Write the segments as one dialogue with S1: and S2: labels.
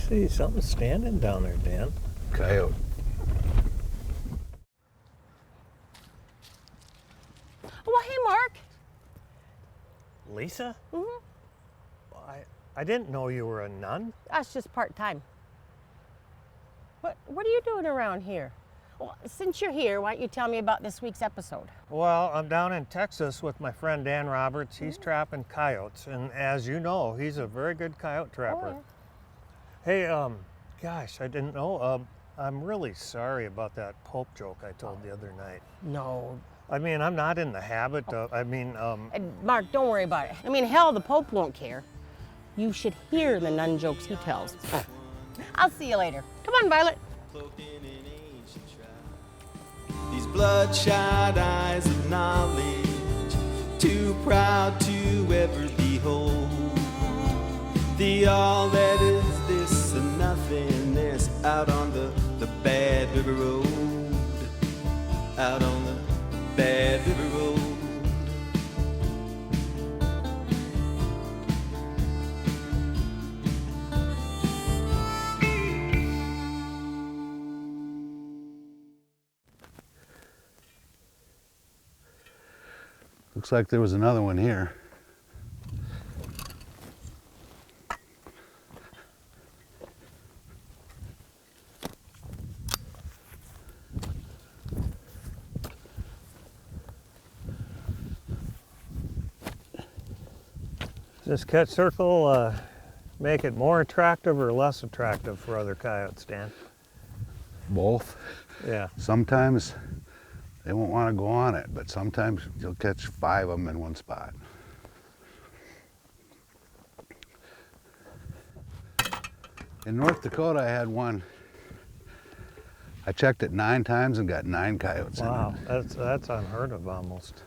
S1: see something standing down there, Dan.
S2: Coyote.
S3: Oh, hey, Mark.
S1: Lisa?
S3: Mm-hmm.
S1: I didn't know you were a nun.
S3: That's just part-time. What are you doing around here? Well, since you're here, why don't you tell me about this week's episode?
S1: Well, I'm down in Texas with my friend Dan Roberts. He's trapping coyotes, and as you know, he's a very good coyote trapper.
S3: Oh,
S1: Hey, gosh, I didn't know. I'm really sorry about that Pope joke I told the other night.
S3: no.
S1: I mean, I'm not in the habit of,
S3: And Mark, don't worry about it. I mean, hell, the Pope won't care. You should hear the nun jokes he tells. I'll see you later. Come on, Violet.
S4: These bloodshot eyes of knowledge, too proud to ever behold the all that is this and nothingness out on the bad river road, out on the bad river road.
S2: Looks like there was another one here.
S1: Does this catch circle make it more attractive or less attractive for other coyotes, Dan?
S2: Both.
S1: Yeah.
S2: Sometimes they won't want to go on it, but sometimes you'll catch 5 of them in one spot. In North Dakota, I had one. I checked it 9 times and got 9 coyotes in it.
S1: Wow, that's unheard of almost.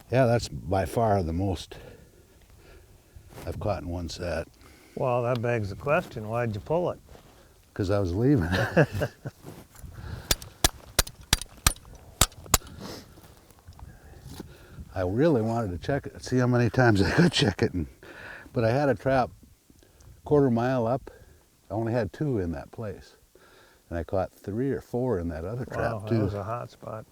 S2: Yeah, that's by far the most I've caught in one set.
S1: Well, that begs the question, why'd you pull it?
S2: Because I was leaving. I really wanted to check it, see how many times I could check it. But I had a trap quarter mile up. I only had 2 in that place. And I caught 3 or 4 in that other trap
S1: Wow,
S2: too.
S1: that was a hot spot.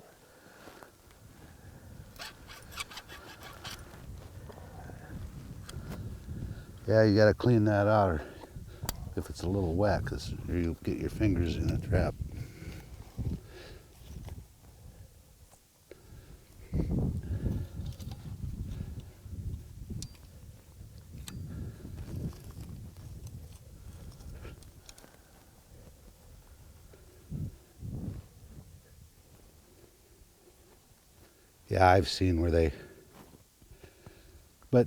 S2: Yeah, you got to clean that out, or if it's a little wet, because you'll get your fingers in the trap. Yeah, I've seen where but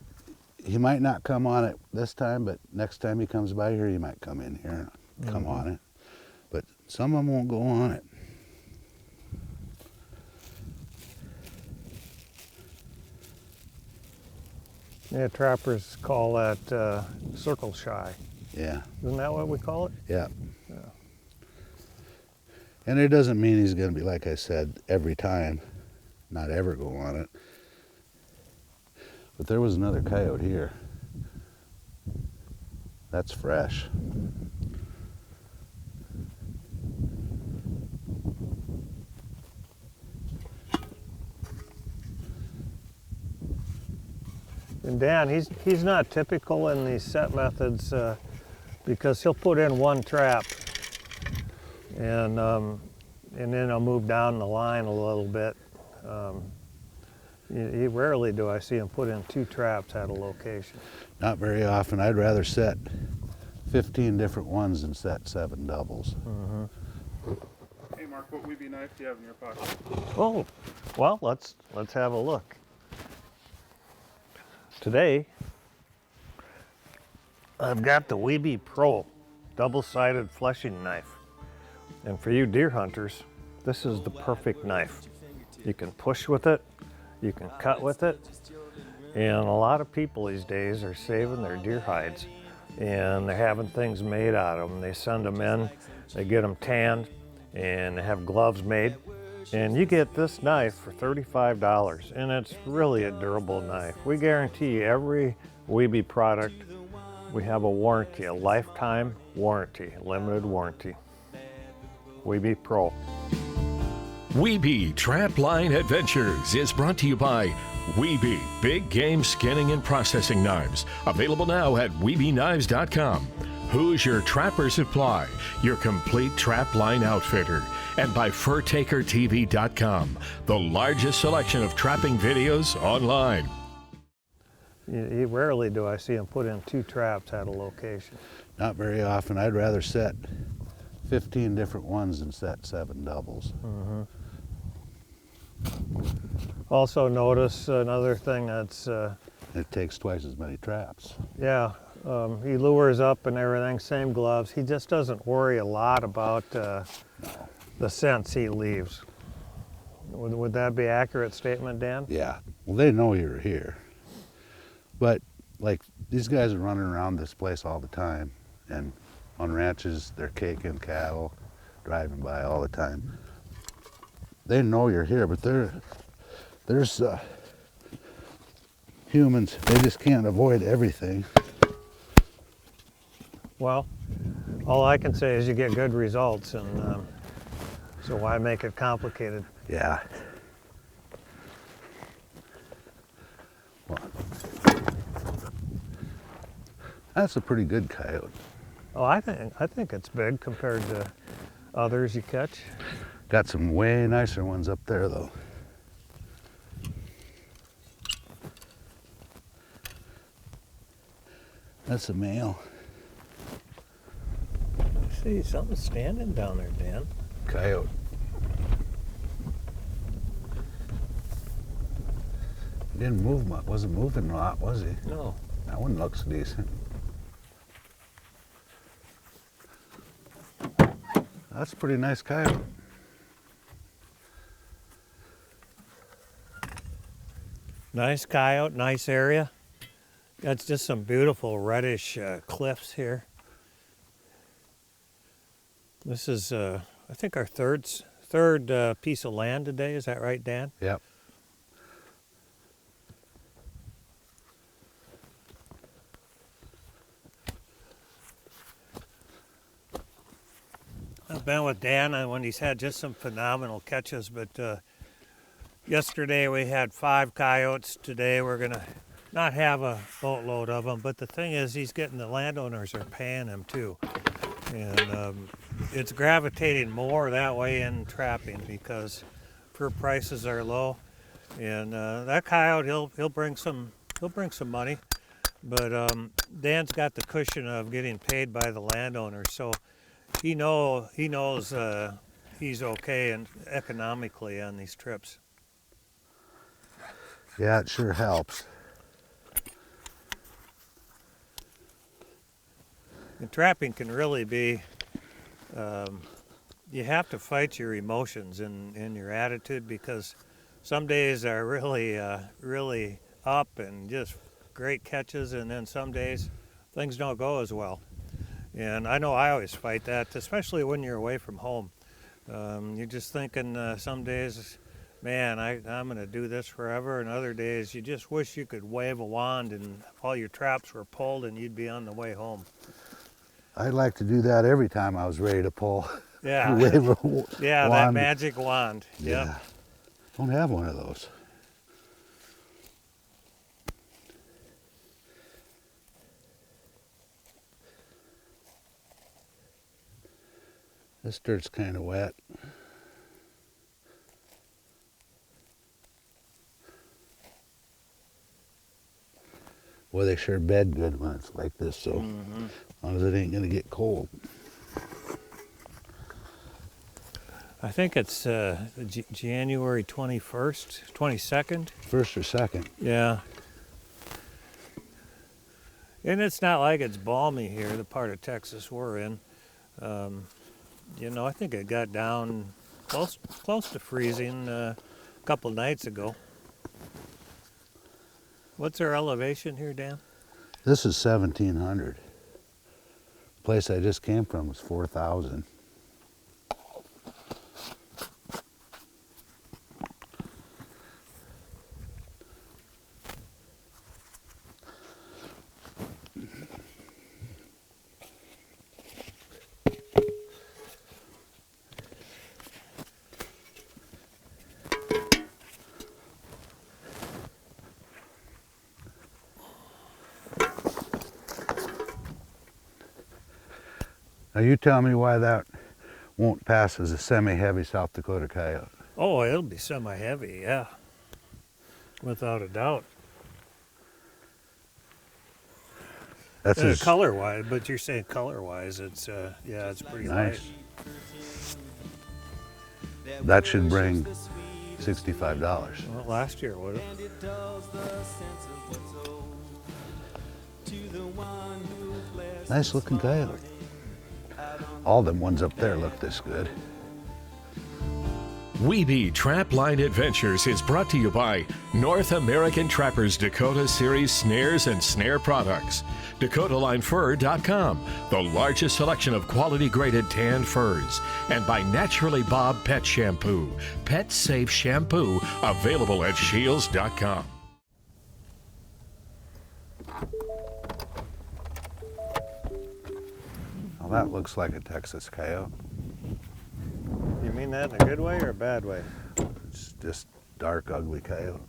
S2: he might not come on it this time, but next time he comes by here, he might come in here and come on it. But some of them won't go on it.
S1: Yeah, trappers call that circle shy.
S2: Yeah.
S1: Isn't that what we call it?
S2: Yeah.
S1: Yeah.
S2: And it doesn't mean he's going to be, like I said, every time, not ever go on it. But there was another coyote here. That's fresh.
S1: And Dan, he's not typical in these set methods because he'll put in one trap and then I'll move down the line a little bit. Rarely do I see him put in 2 traps at a location.
S2: Not very often. I'd rather set 15 different ones than set 7 doubles.
S5: Hey Mark, what Wiebe knife do you have in your pocket?
S1: Oh, well, let's have a look. Today, I've got the Wiebe Pro double-sided fleshing knife. And for you deer hunters, this is the perfect knife. You can push with it, you can cut with it, and a lot of people these days are saving their deer hides and they're having things made out of them. They send them in, they get them tanned, and they have gloves made. And you get this knife for $35, and it's really a durable knife. We guarantee every Wiebe product, we have a warranty, a lifetime warranty, limited warranty. Wiebe Pro.
S6: Wiebe Trapline Adventures is brought to you by Wiebe Big Game Skinning and Processing Knives. Available now at WiebeKnives.com. Who's Your Trapper Supply, your complete trapline outfitter. And by FurTakerTV.com, the largest selection of trapping videos online.
S1: Rarely do I see them put in 2 traps at a location.
S2: Not very often. I'd rather set 15 different ones than set 7 doubles.
S1: Also notice another thing that's,
S2: It takes twice as many traps.
S1: yeah, he lures up and everything, same gloves. He just doesn't worry a lot about the scents he leaves. Would that be an accurate statement, Dan?
S2: Yeah, well, they know you're here. But like these guys are running around this place all the time, and on ranches they're caking cattle, driving by all the time. They know you're here, but there's humans, they just can't avoid everything.
S1: Well, all I can say is you get good results, and so why make it complicated?
S2: Yeah. Well, that's a pretty good coyote.
S1: Oh, I think it's big compared to others you catch.
S2: Got some way nicer ones up there though. That's a male.
S1: I see something standing down there, Dan.
S2: Coyote. He didn't move much, wasn't moving a lot, was he?
S1: No.
S2: That one looks decent. That's a pretty nice coyote.
S1: Nice coyote, nice area. That's just some beautiful reddish cliffs here. This is, I think, our third piece of land today. Is that right, Dan?
S2: Yep.
S1: I've been with Dan when he's had just some phenomenal catches, but yesterday we had 5 coyotes. Today we're gonna not have a boatload of them, but the thing is he's getting, the landowners are paying him too. And it's gravitating more that way in trapping because fur prices are low. And that coyote, he'll bring some money, but Dan's got the cushion of getting paid by the landowners, so he knows he's okay and economically on these trips.
S2: Yeah, it sure helps.
S1: And trapping can really be, you have to fight your emotions and your attitude, because some days are really, really up and just great catches, and then some days things don't go as well. And I know I always fight that, especially when you're away from home. You're just thinking some days, man, I'm going to do this forever, and other days you just wish you could wave a wand and all your traps were pulled and you'd be on the way home.
S2: I'd like to do that every time I was ready to pull.
S1: Yeah,
S2: Wave a
S1: yeah, that
S2: wand.
S1: magic wand.
S2: Yeah.
S1: Yep.
S2: Don't have one of those. This dirt's kind of wet. Well, they sure bed good when it's like this, so as long as it ain't gonna get cold.
S1: I think it's January 21st, 22nd.
S2: First or second.
S1: Yeah. And it's not like it's balmy here, the part of Texas we're in. You know, I think it got down close to freezing a couple nights ago. What's our elevation here, Dan?
S2: This is 1,700. The place I just came from was 4,000. Now you tell me why that won't pass as a semi-heavy South Dakota coyote.
S1: Oh, it'll be semi-heavy, yeah. Without a doubt.
S2: That's his,
S1: Color-wise, but you're saying color-wise, it's, yeah, it's pretty
S2: nice.
S1: light.
S2: That should bring $65.
S1: Well, last year would have.
S2: Nice looking coyote. All them ones up there look this good.
S6: Wiebe Trapline Adventures is brought to you by North American Trappers Dakota Series snares and snare products, DakotaLineFur.com, the largest selection of quality graded tan furs, and by Naturally Bob Pet Shampoo, pet safe shampoo, available at Shields.com.
S2: Well, that looks like a Texas coyote.
S1: You mean that in a good way or a bad way?
S2: It's just dark, ugly coyote.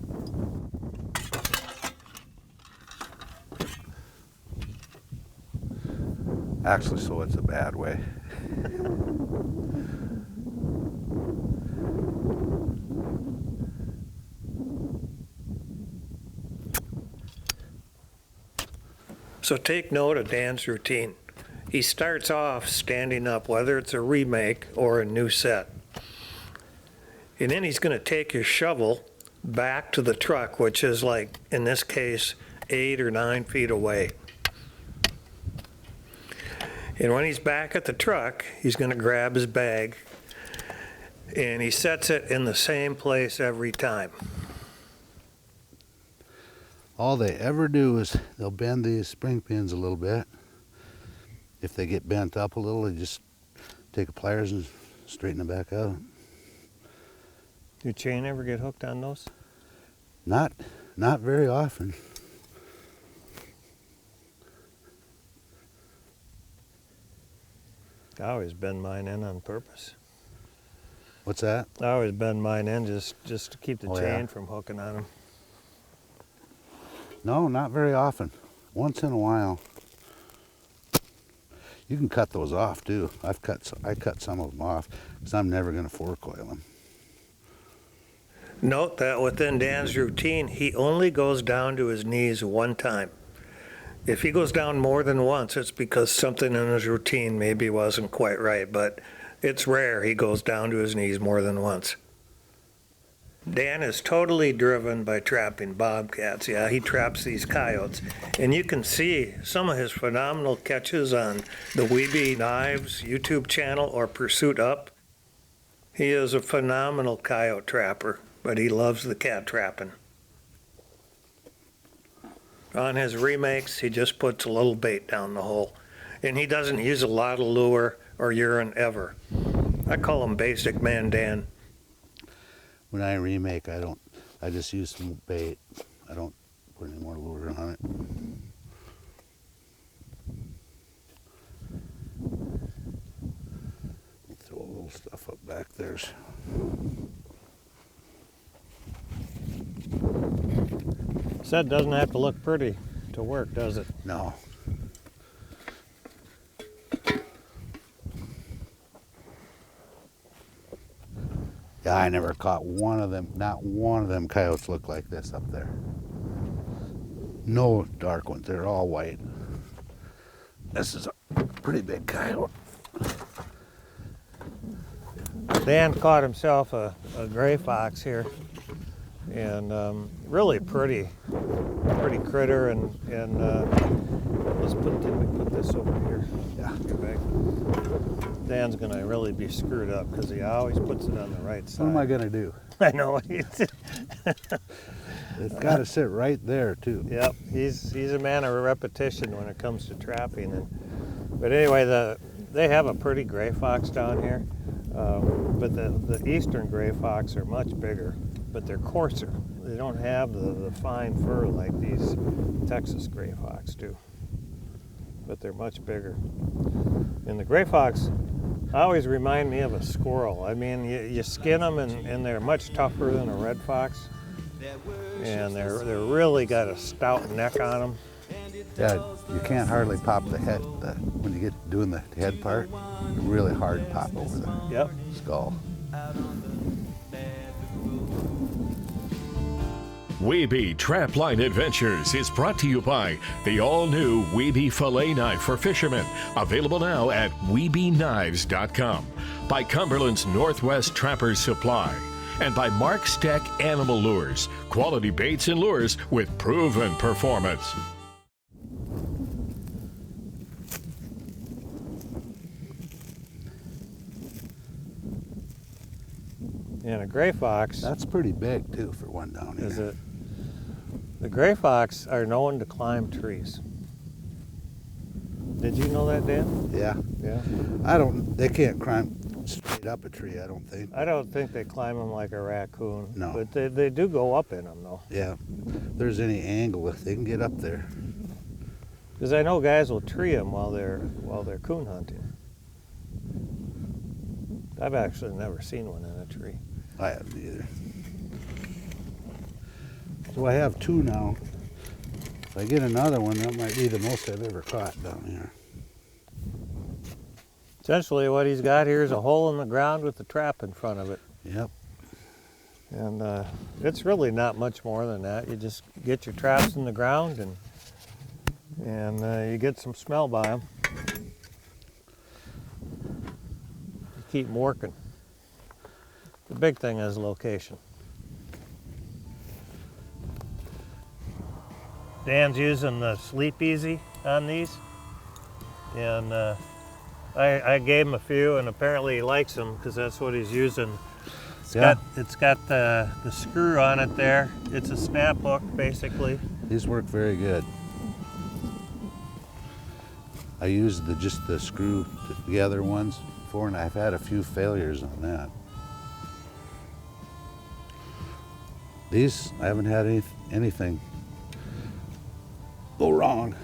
S2: Actually, so it's a bad way.
S1: So take note of Dan's routine. He starts off standing up, whether it's a remake or a new set. And then he's going to take his shovel back to the truck, which is like, in this case, 8 or 9 feet away. And when he's back at the truck, he's going to grab his bag and he sets it in the same place every time.
S2: All they ever do is they'll bend these spring pins a little bit. If they get bent up a little, they just take a pliers and straighten it back out.
S1: Your chain ever get hooked on those?
S2: Not very often.
S1: I always bend mine in on purpose.
S2: What's that?
S1: I always bend mine in just to keep the
S2: Oh,
S1: chain
S2: yeah.
S1: from hooking on them.
S2: No, not very often. Once in a while. You can cut those off too. I cut some of them off because I'm never going to 4-coil them.
S1: Note that within Dan's routine, he only goes down to his knees one time. If he goes down more than once, it's because something in his routine maybe wasn't quite right, but it's rare he goes down to his knees more than once. Dan is totally driven by trapping bobcats. Yeah, he traps these coyotes. And you can see some of his phenomenal catches on the Wiebe Knives YouTube channel or Pursuit Up. He is a phenomenal coyote trapper, but he loves the cat trapping. On his remakes, he just puts a little bait down the hole. And he doesn't use a lot of lure or urine ever. I call him Basic Man Dan.
S2: When I remake, I just use some bait. I don't put any more lure on it. Throw a little stuff up back there.
S1: Said doesn't have to look pretty to work, does it?
S2: No. Yeah, I never caught one of them. Not one of them coyotes look like this up there. No dark ones. They're all white. This is a pretty big coyote.
S1: Dan caught himself a gray fox here, and really pretty critter. And can we put this over here?
S2: Yeah.
S1: Dan's gonna really be screwed up because he always puts it on the right side.
S2: What am I gonna do?
S1: I know.
S2: It's got to sit right there too.
S1: Yep, he's a man of repetition when it comes to trapping. But anyway, they have a pretty gray fox down here, but the eastern gray fox are much bigger, but they're coarser. They don't have the fine fur like these Texas gray fox do, but they're much bigger. And the gray fox always remind me of a squirrel. I mean, you skin them and they're much tougher than a red fox. And they're really got a stout neck on them.
S2: Yeah, you can't hardly pop the head, when you get doing the head part, really hard to pop over the
S1: Yep.
S2: skull.
S6: Wiebe Trapline Adventures is brought to you by the all-new Wiebe Fillet Knife for Fishermen, available now at wiebeknives.com, by Cumberland's Northwest Trappers Supply, and by Mark Steck Animal Lures, quality baits and lures with proven performance.
S1: And a gray fox,
S2: That's pretty big too for one down here.
S1: is it? The gray fox are known to climb trees. Did you know that, Dan?
S2: Yeah.
S1: Yeah.
S2: They can't climb straight up a tree, I don't think.
S1: I don't think they climb them like a raccoon.
S2: No.
S1: But they do go up in them, though.
S2: Yeah. If there's any angle, if they can get up there.
S1: Because I know guys will tree them while they're coon hunting. I've actually never seen one in a tree.
S2: I haven't either. So I have two now. If I get another one, that might be the most I've ever caught down here.
S1: Essentially, what he's got here is a hole in the ground with a trap in front of it.
S2: Yep.
S1: And it's really not much more than that. You just get your traps in the ground and you get some smell by them. You keep them working. The big thing is location. Dan's using the Sleep Easy on these, and I gave him a few, and apparently he likes them because that's what he's using. It's got the screw on it there. It's a snap hook, basically.
S2: These work very good. I used just the screw together ones before, and I've had a few failures on that. These, I haven't had anything go wrong.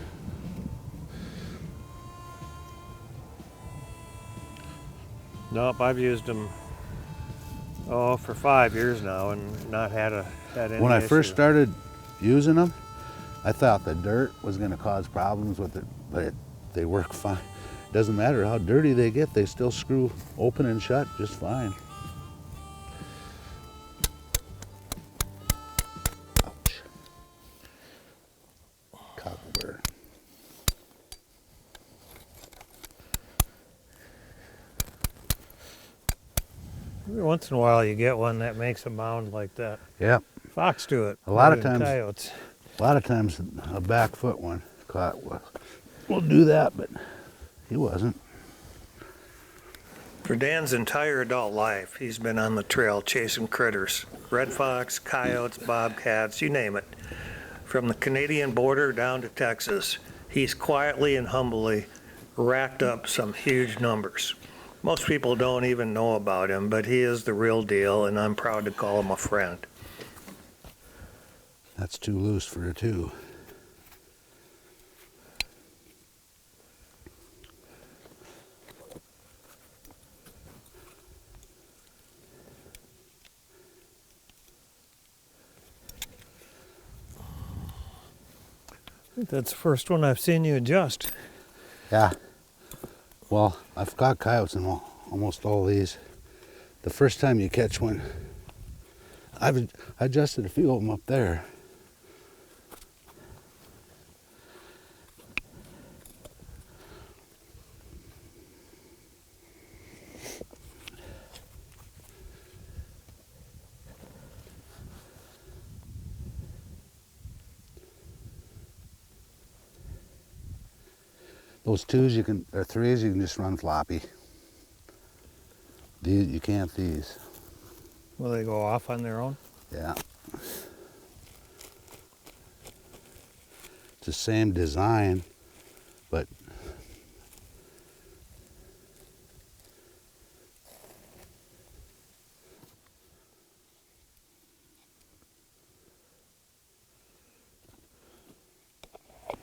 S1: Nope, I've used them for 5 years now and not had any
S2: When I first
S1: issue.
S2: started using them, I thought the dirt was going to cause problems with it, but they work fine. Doesn't matter how dirty they get, they still screw open and shut just fine. Ouch. Cockleburr.
S1: Every once in a while you get one that makes a mound like that.
S2: Yep.
S1: Fox do it.
S2: A lot of
S1: more than
S2: times-
S1: Coyotes.
S2: A lot of times a back foot one caught will do that, but he wasn't.
S1: For Dan's entire adult life, he's been on the trail chasing critters. Red fox, coyotes, bobcats, you name it. From the Canadian border down to Texas, he's quietly and humbly racked up some huge numbers. Most people don't even know about him, but he is the real deal, and I'm proud to call him a friend.
S2: That's too loose for a two.
S1: I think that's the first one I've seen you adjust.
S2: Yeah. Well, I've got coyotes in almost all these. The first time you catch one, I've adjusted a few of them up there. Those twos or threes you can just run floppy. These you can't these.
S1: Will they go off on their own?
S2: Yeah. It's the same design, but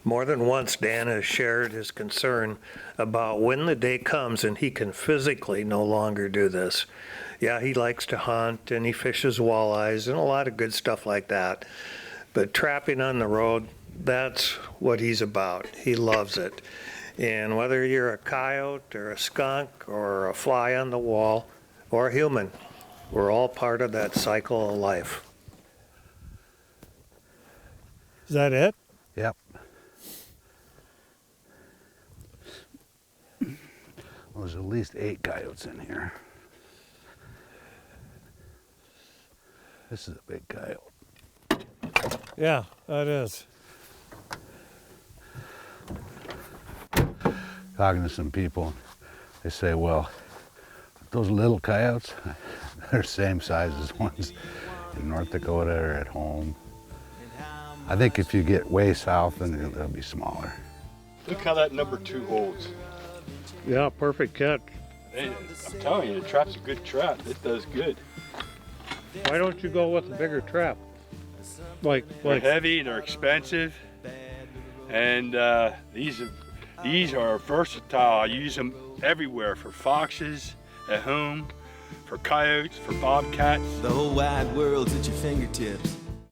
S1: More than once, Dan has shared his concern about when the day comes and he can physically no longer do this. Yeah, he likes to hunt and he fishes walleyes and a lot of good stuff like that. But trapping on the road, That's what he's about. He loves it. And whether you're a coyote or a skunk or a fly on the wall or a human, we're all part of that cycle of life. Is that it?
S2: Yep. There's at least 8 coyotes in here. This is a big coyote.
S1: Yeah, that is.
S2: Talking to some people, they say, well, those little coyotes, they're the same size as ones in North Dakota or at home. I think if you get way south, then they'll be smaller.
S7: Look how that number 2 holds.
S1: Yeah, perfect catch.
S7: Hey, I'm telling you, the trap's a good trap. It does good.
S1: Why don't you go with a bigger trap?
S7: They're heavy, they're expensive, and these are versatile. I use them everywhere, for foxes, at home, for coyotes, for bobcats.
S4: The whole wide world's at your fingertips.